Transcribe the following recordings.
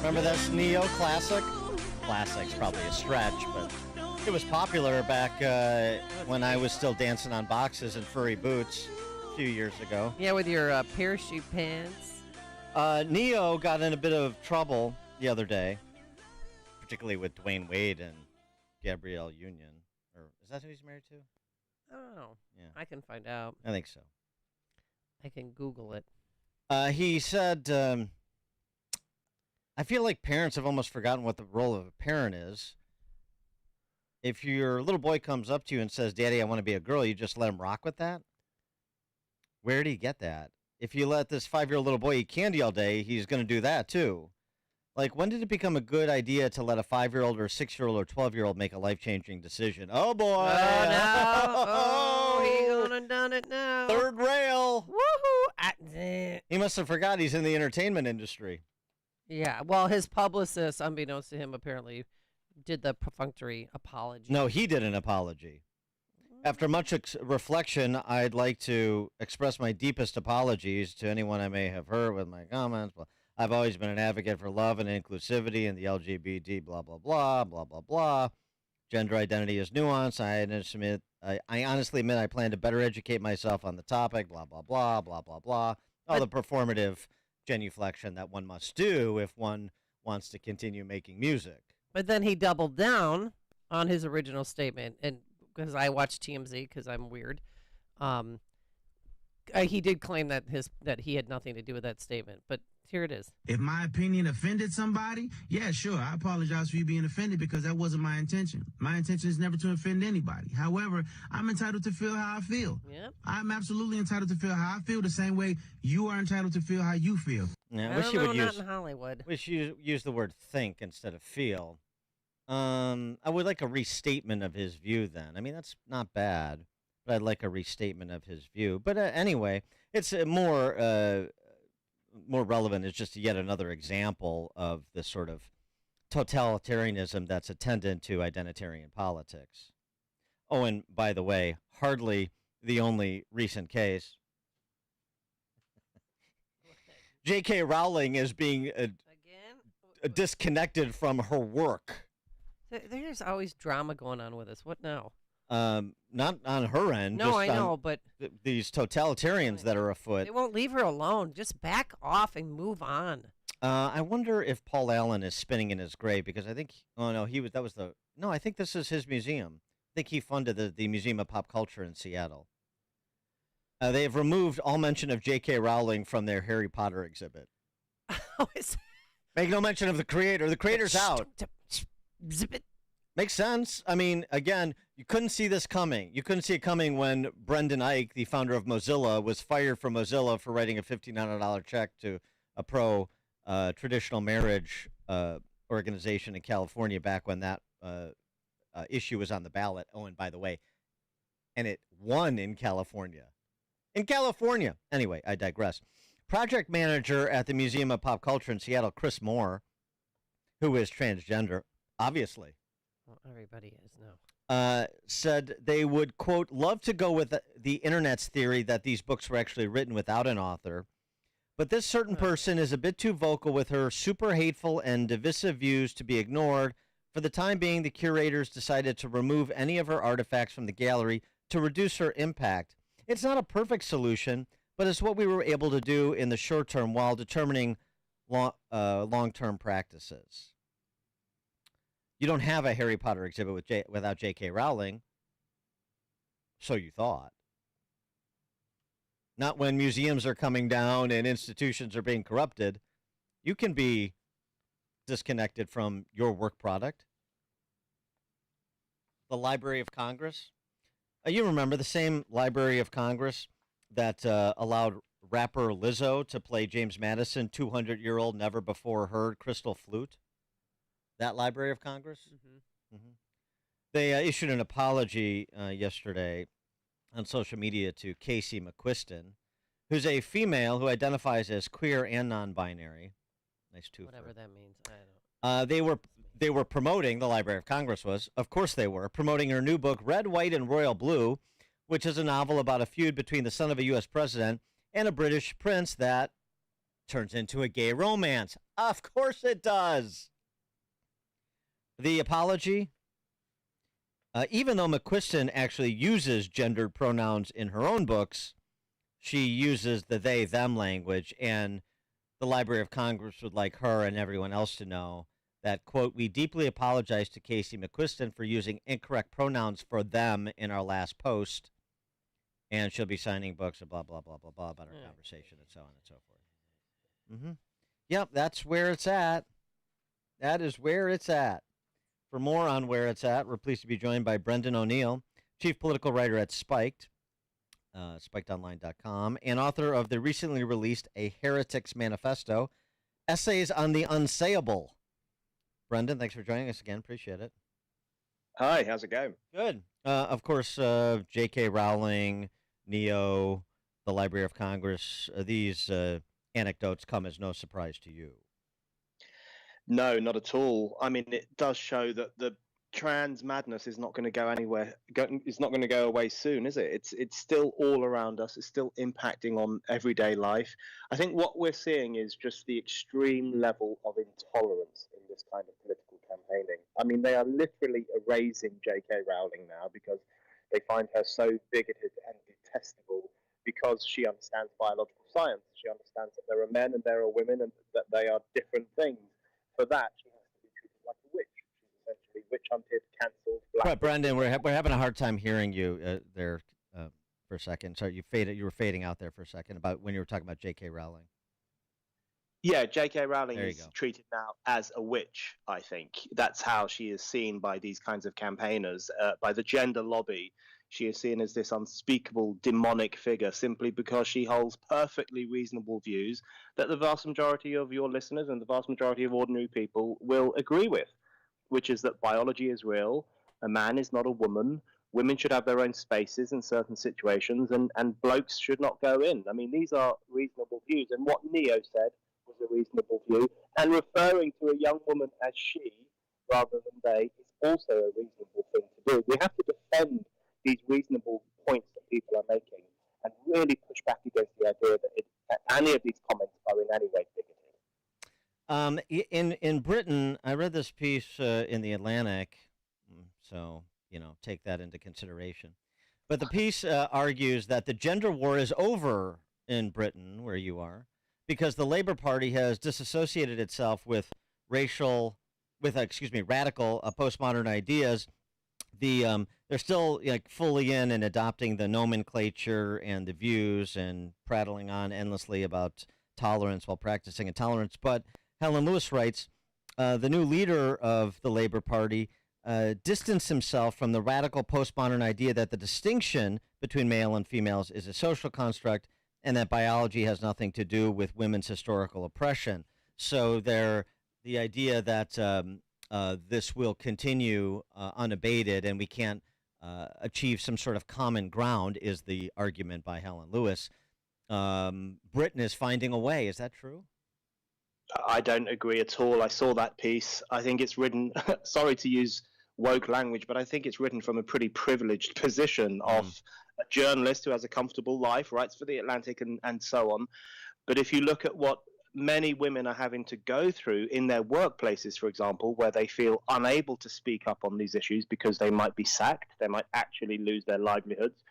Remember this Neo classic? Classic's probably a stretch, but it was popular back when I was still dancing on boxes and furry boots a few years ago. Yeah, with your parachute pants. Neo got in a bit of trouble the other day, particularly with Dwayne Wade and Gabrielle Union. Or is that who he's married to? I don't know. Yeah. I can find out. I think so. I can Google it. He said, I feel like parents have almost forgotten what the role of a parent is. If your little boy comes up to you and says, Daddy, I want to be a girl, you just let him rock with that? Where did he get that? If you let this 5-year-old little boy eat candy all day, he's going to do that too. Like, when did it become a good idea to let a 5-year-old or a 6-year-old or 12-year-old make a life-changing decision? Oh, boy. Oh, no. Oh, he gonna done it now. Third rail. Woohoo. He must have forgot he's in the entertainment industry. Yeah, well, his publicist, unbeknownst to him, apparently did the perfunctory apology. No, he did an apology. After much reflection, I'd like to express my deepest apologies to anyone I may have hurt with my comments. Well, I've always been an advocate for love and inclusivity and the LGBT, blah, blah, blah, blah, blah, blah. Gender identity is nuanced. I honestly admit I plan to better educate myself on the topic, blah, blah, blah, blah, blah, blah. All the performative genuflection that one must do if one wants to continue making music. But then he doubled down on his original statement, and because I watch TMZ because I'm weird, he did claim that he had nothing to do with that statement. But here it is. If my opinion offended somebody, yeah, sure, I apologize for you being offended because that wasn't my intention. My intention is never to offend anybody. However, I'm entitled to feel how I feel. Yep. I'm absolutely entitled to feel how I feel the same way you are entitled to feel how you feel. Yeah, I wish don't you know, would not use in Hollywood. wish you use the word think instead of feel. I would like a restatement of his view then. I mean, that's not bad, but I'd like a restatement of his view. But anyway, it's more relevant. It's just yet another example of the sort of totalitarianism that's attendant to identitarian politics. Oh, and by the way, hardly the only recent case. J.K. Rowling is being Again? disconnected from her work. There's always drama going on with us. What now? Not on her end. No, just I on know, but these totalitarians that are afoot. they won't leave her alone. Just back off and move on. I wonder if Paul Allen is spinning in his grave because I think. Oh no, he was. That was the. No, I think this is his museum. I think he funded the Museum of Pop Culture in Seattle. They have removed all mention of J.K. Rowling from their Harry Potter exhibit. Make no mention of the creator. The creator's out. Zip it. Makes sense. I mean, again, you couldn't see this coming. You couldn't see it coming when Brendan Eich, the founder of Mozilla, was fired from Mozilla for writing a $1,500 check to a pro-traditional marriage organization in California back when that issue was on the ballot. Oh, and by the way, and it won in California. In California. Anyway, I digress. Project manager at the Museum of Pop Culture in Seattle, Chris Moore, who is transgender, obviously. Well, everybody is now. Said they would, quote, love to go with the internet's theory that these books were actually written without an author. But this certain person is a bit too vocal with her super hateful and divisive views to be ignored. For the time being, the curators decided to remove any of her artifacts from the gallery to reduce her impact. It's not a perfect solution, but it's what we were able to do in the short term while determining long-term practices. You don't have a Harry Potter exhibit without J.K. Rowling, so you thought. Not when museums are coming down and institutions are being corrupted. You can be disconnected from your work product. The Library of Congress. You remember the same Library of Congress that allowed rapper Lizzo to play James Madison, 200-year-old, never-before-heard crystal flute? That Library of Congress? Mm-hmm. Mm-hmm. They issued an apology yesterday on social media to Casey McQuiston, who's a female who identifies as queer and non-binary. Nice twofer. Whatever that means, I don't. They were promoting, the Library of Congress was, of course they were, promoting her new book, Red, White, and Royal Blue, which is a novel about a feud between the son of a U.S. president and a British prince that turns into a gay romance. Of course it does. The apology, even though McQuiston actually uses gendered pronouns in her own books, she uses the they, them language, and the Library of Congress would like her and everyone else to know that, quote, we deeply apologize to Casey McQuiston for using incorrect pronouns for them in our last post, and she'll be signing books and blah, blah, blah, blah, blah about our conversation and so on and so forth. Mm-hmm. Yep, that's where it's at. That is where it's at. For more on where it's at, we're pleased to be joined by Brendan O'Neill, chief political writer at Spiked, spikedonline.com, and author of the recently released A Heretic's Manifesto, Essays on the Unsayable. Brendan, thanks for joining us again. Appreciate it. Hi, how's it going? Good. Of course, J.K. Rowling, Neo, the Library of Congress, these anecdotes come as no surprise to you. No, not at all. I mean, it does show that the trans madness is not going to go anywhere. It's not going to go away soon, is it? It's still all around us. It's still impacting on everyday life. I think what we're seeing is just the extreme level of intolerance in this kind of political campaigning. I mean, they are literally erasing J.K. Rowling now because they find her so bigoted and detestable because she understands biological science. She understands that there are men and there are women and that they are different things. For that, she has to be treated like a witch. She's essentially witch hunted, cancelled. But Brendan, we're having a hard time hearing you there for a second. Sorry, you were fading out there for a second about when you were talking about J.K. Rowling. Yeah, J.K. Rowling is treated now as a witch, I think. That's how she is seen by these kinds of campaigners, by the gender lobby. She is seen as this unspeakable demonic figure simply because she holds perfectly reasonable views that the vast majority of your listeners and the vast majority of ordinary people will agree with, which is that biology is real, a man is not a woman, women should have their own spaces in certain situations, and blokes should not go in. I mean, these are reasonable views. And what Neo said was a reasonable view, and referring to a young woman as she rather than they is also a reasonable thing to do. We have to defend these reasonable points that people are making and really push back against the idea that any of these comments are in any way bigoted. In Britain, I read this piece in the Atlantic, so take that into consideration. But the piece argues that the gender war is over in Britain, where you are, because the Labour Party has disassociated itself with radical postmodern ideas. They're still fully in and adopting the nomenclature and the views and prattling on endlessly about tolerance while practicing intolerance. But Helen Lewis writes, the new leader of the Labour Party distanced himself from the radical postmodern idea that the distinction between male and females is a social construct and that biology has nothing to do with women's historical oppression. So the idea that this will continue unabated and we can't achieve some sort of common ground is the argument by Helen Lewis. Britain is finding a way. Is that true? I don't agree at all. I saw that piece. I think it's written, sorry to use woke language, but I think it's written from a pretty privileged position of a journalist who has a comfortable life, writes for The Atlantic and so on. But if you look at what many women are having to go through in their workplaces, for example, where they feel unable to speak up on these issues because they might be sacked, they might actually lose their livelihoods,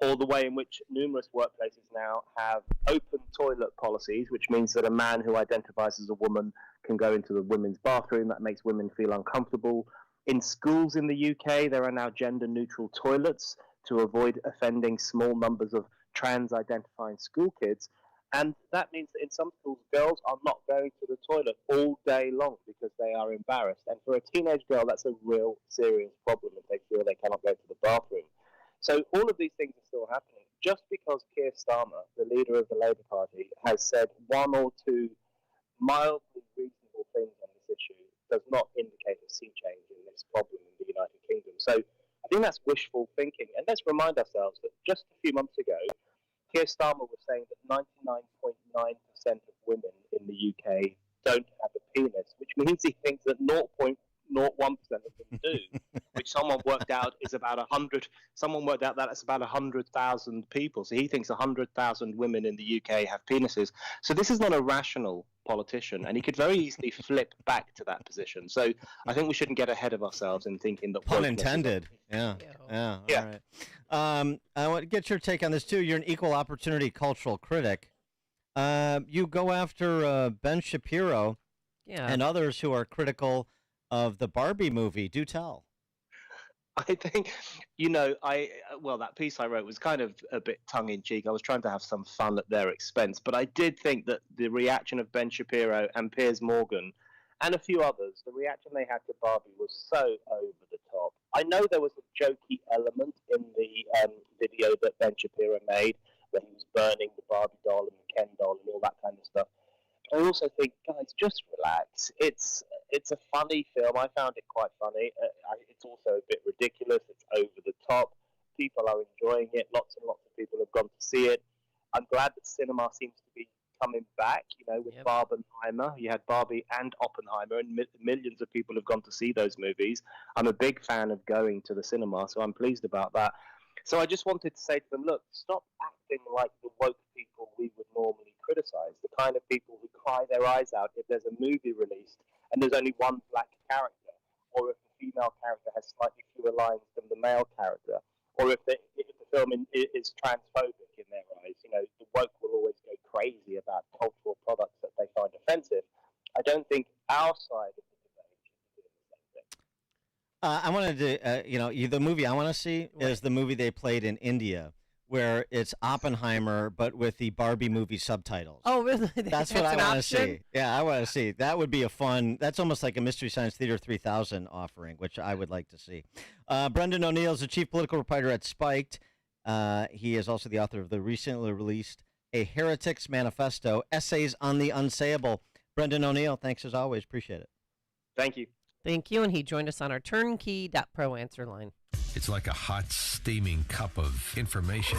or the way in which numerous workplaces now have open toilet policies, which means that a man who identifies as a woman can go into the women's bathroom. That makes women feel uncomfortable. In schools in the UK, there are now gender-neutral toilets to avoid offending small numbers of trans-identifying school kids. And that means that in some schools, girls are not going to the toilet all day long because they are embarrassed. And for a teenage girl, that's a real serious problem if they feel they cannot go to the bathroom. So all of these things are still happening. Just because Keir Starmer, the leader of the Labour Party, has said one or two mildly reasonable things on this issue does not indicate a sea change in this problem in the United Kingdom. So I think that's wishful thinking. And let's remind ourselves that just a few months ago, Keir Starmer was saying that 99.9% of women in the UK don't have a penis, which means he thinks that 0.001% 0.01% of them do, which someone worked out is about 100. Someone worked out that it's about 100,000 people. So he thinks 100,000 women in the UK have penises. So this is not a rational politician, and he could very easily flip back to that position. So I think we shouldn't get ahead of ourselves in thinking that Pun wokeness is- intended. Yeah. Yeah. All right. I want to get your take on this too. You're an equal opportunity cultural critic. You go after Ben Shapiro Yeah. and others who are critical of the Barbie movie. Do tell. I think, that piece I wrote was kind of a bit tongue-in-cheek. I was trying to have some fun at their expense, but I did think that the reaction of Ben Shapiro and Piers Morgan and a few others, the reaction they had to Barbie was so over the top. I know there was a jokey element in the video that Ben Shapiro made, where he was burning the Barbie doll and the Ken doll and all that kind of stuff. I also think, guys, just relax. It's a funny film. I found it quite funny. It's also a bit ridiculous. It's over the top. People are enjoying it. Lots and lots of people have gone to see it. I'm glad that cinema seems to be coming back. With Yep. Barbenheimer, you had Barbie and Oppenheimer, and millions of people have gone to see those movies. I'm a big fan of going to the cinema, so I'm pleased about that. So I just wanted to say to them, look, stop acting like the woke people we would normally criticize, the kind of people who cry their eyes out if there's a movie released and there's only one black character, or if the female character has slightly fewer lines than the male character, or if the film is transphobic in their eyes. The woke will always go crazy about cultural products that they find offensive. I don't think our side of the debate should be doing the same thing. I wanted to, the movie I want to see is the movie they played in India, where it's Oppenheimer, but with the Barbie movie subtitles. Oh, really? That's what I an want to option? see. Yeah, I want to see. That would be a fun. That's almost like a Mystery Science Theater 3000 offering, which I would like to see. Brendan O'Neill is the chief political reporter at Spiked. He is also the author of the recently released A Heretic's Manifesto: Essays on the Unsayable. Brendan O'Neill, thanks as always. Appreciate it. Thank you. Thank you. And he joined us on our turnkey.pro answer line. It's like a hot, steaming cup of information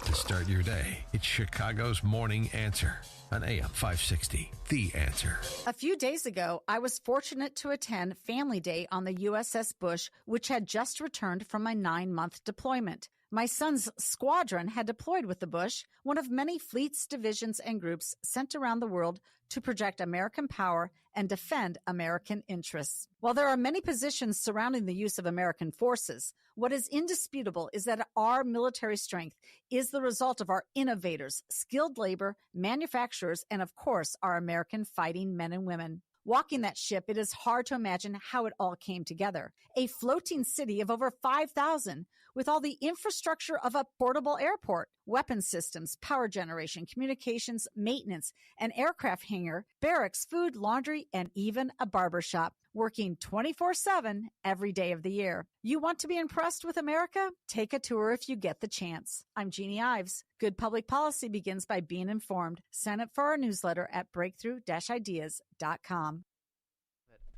to start your day. It's Chicago's Morning Answer on AM 560. The Answer. A few days ago, I was fortunate to attend Family Day on the USS Bush, which had just returned from a 9-month deployment. My son's squadron had deployed with the Bush, one of many fleets, divisions, and groups sent around the world to project American power and defend American interests. While there are many positions surrounding the use of American forces, what is indisputable is that our military strength is the result of our innovators, skilled labor, manufacturers, and of course, our American fighting men and women. Walking that ship, it is hard to imagine how it all came together. A floating city of over 5,000 with all the infrastructure of a portable airport, weapon systems, power generation, communications, maintenance, an aircraft hangar, barracks, food, laundry, and even a barber shop, working 24/7 every day of the year. You want to be impressed with America? Take a tour if you get the chance. I'm Jeannie Ives. Good public policy begins by being informed. Sign up for our newsletter at breakthrough-ideas.com.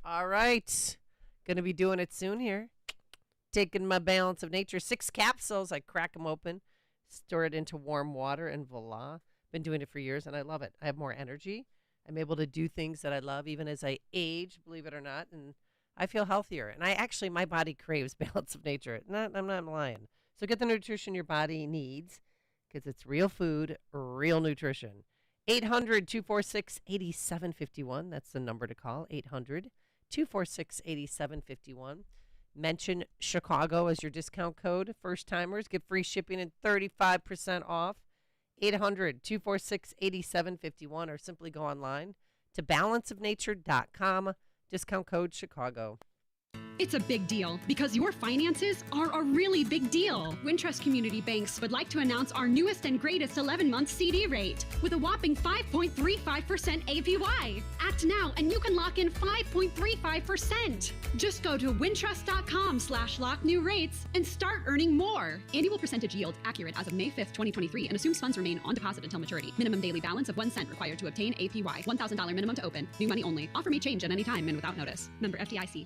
All right. Going to be doing it soon here. Taking my Balance of Nature 6 capsules. I crack them open, stir it into warm water, and voila. Been doing it for years, and I love it. I have more energy. I'm able to do things that I love even as I age, believe it or not, and I feel healthier. And my body craves Balance of Nature. I'm not lying. So get the nutrition your body needs because it's real food, real nutrition. 800-246-8751. That's the number to call, 800-246-8751. Mention Chicago as your discount code. First timers get free shipping and 35% off. 800-246-8751 or simply go online to balanceofnature.com. Discount code Chicago. It's a big deal because your finances are a really big deal. Wintrust Community Banks would like to announce our newest and greatest 11-month CD rate with a whopping 5.35% APY. Act now and you can lock in 5.35%. Just go to wintrust.com/locknewrates and start earning more. Annual percentage yield accurate as of May 5th, 2023 and assumes funds remain on deposit until maturity. Minimum daily balance of 1 cent required to obtain APY. $1,000 minimum to open. New money only. Offer may change at any time and without notice. Member FDIC.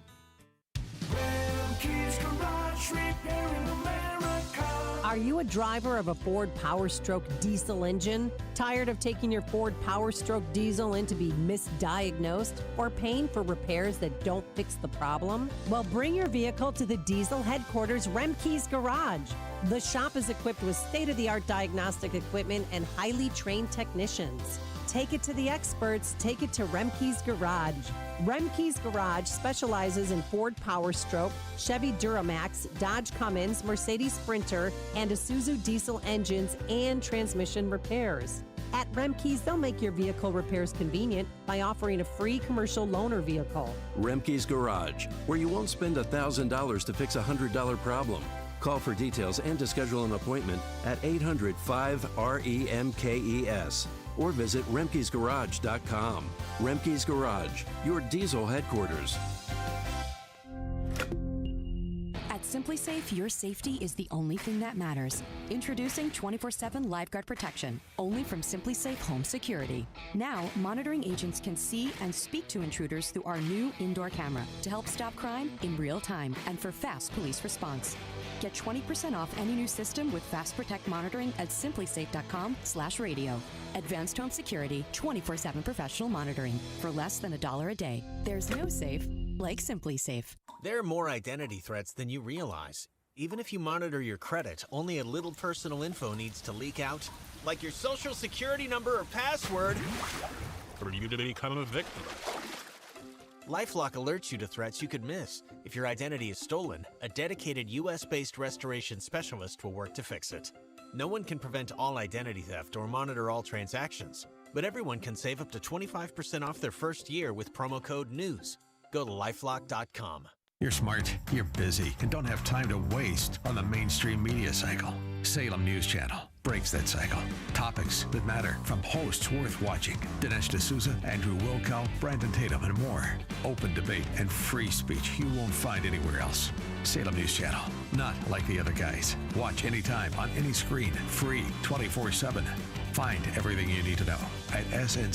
Are you a driver of a Ford Power Stroke diesel engine? Tired of taking your Ford Power Stroke diesel in to be misdiagnosed or paying for repairs that don't fix the problem? Well, bring your vehicle to the diesel headquarters, Remke's Garage. The shop is equipped with state-of-the-art diagnostic equipment and highly trained technicians. Take it to the experts. Take it to Remke's Garage. Remke's Garage specializes in Ford Power Stroke, Chevy Duramax, Dodge Cummins, Mercedes Sprinter, and Isuzu diesel engines and transmission repairs. At Remke's, they'll make your vehicle repairs convenient by offering a free commercial loaner vehicle. Remke's Garage, where you won't spend $1,000 to fix a $100 problem. Call for details and to schedule an appointment at 800-5-REMKES or visit remkesgarage.com. Remke's Garage, your diesel headquarters. At Simply Safe, your safety is the only thing that matters. Introducing 24/7 LiveGuard protection, only from Simply Safe Home Security. Now, monitoring agents can see and speak to intruders through our new indoor camera to help stop crime in real time and for fast police response. Get 20% off any new system with Fast Protect monitoring at simplysafe.com/radio. Advanced home security, 24/7 professional monitoring for less than $1 a day. There's no safe like Simply Safe. There are more identity threats than you realize. Even if you monitor your credit, only a little personal info needs to leak out, like your social security number or password, for you to become a victim. LifeLock alerts you to threats you could miss. If your identity is stolen, a dedicated US-based restoration specialist will work to fix it. No one can prevent all identity theft or monitor all transactions, but everyone can save up to 25% off their first year with promo code NEWS. Go to lifelock.com. You're smart, you're busy, and don't have time to waste on the mainstream media cycle. Salem News Channel breaks that cycle. Topics that matter from hosts worth watching. Dinesh D'Souza, Andrew Wilkow, Brandon Tatum, and more. Open debate and free speech you won't find anywhere else. Salem News Channel, not like the other guys. Watch anytime on any screen, free 24/7. Find everything you need to know at SNC.